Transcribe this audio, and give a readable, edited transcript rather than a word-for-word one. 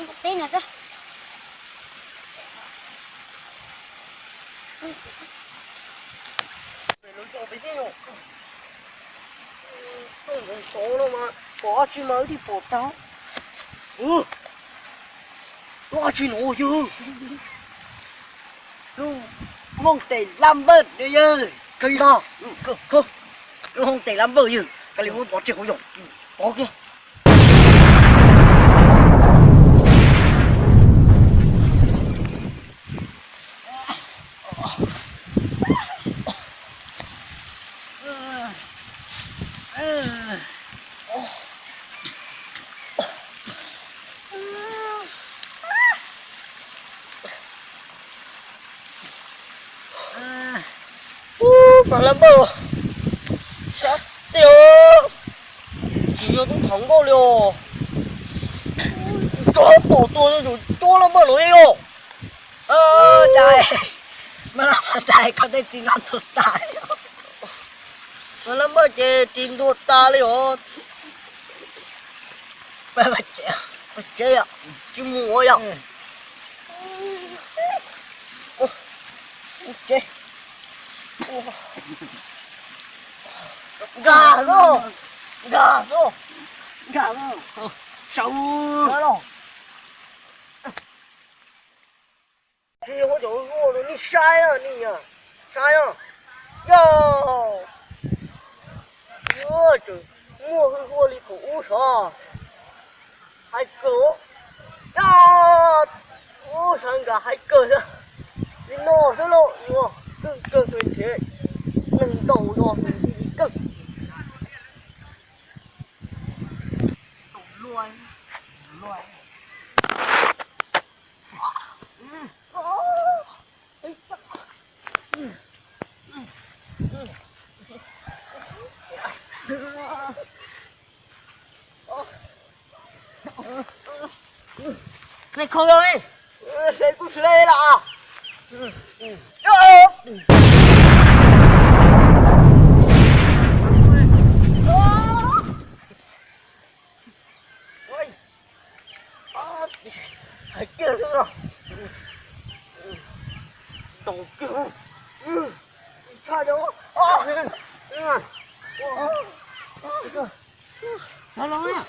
một tí nữa đó. số đâu mà có chứ mới thì bột đó. Có chứ nổ chứ. Luôn mong tệ làm bớt đi ơi. Cây đó. Không. Không tệ làm bớt chứ. Cái này muốn bỏ chuyện không dùng. Bỏ kia. Phải làm bờ sát tiêu chỉ cho tôi thắng bao liều cho tổ tôi rồi cho làm bờ rồi yêu trời mà làm trời có thể chỉ làm thuật tài mà làm bờ chơi tìm thuật ta liều mà chơi à chứ mua à chơi gà rồi gà rồi gà rồi sâu rồi thì có chỗ ngô rồi đi sai à đi à sai à yo yo chứ mua cái ngô đi cũ sao hai cỡ ya ô sang cả hai cỡ ra đi nô số lộ nô cơ cơ thế nâng đầu nô đi cơ loài loài này không đâu đi sẽ cũng lên à hãy kia nữa đầu kia sao đâu nó nói à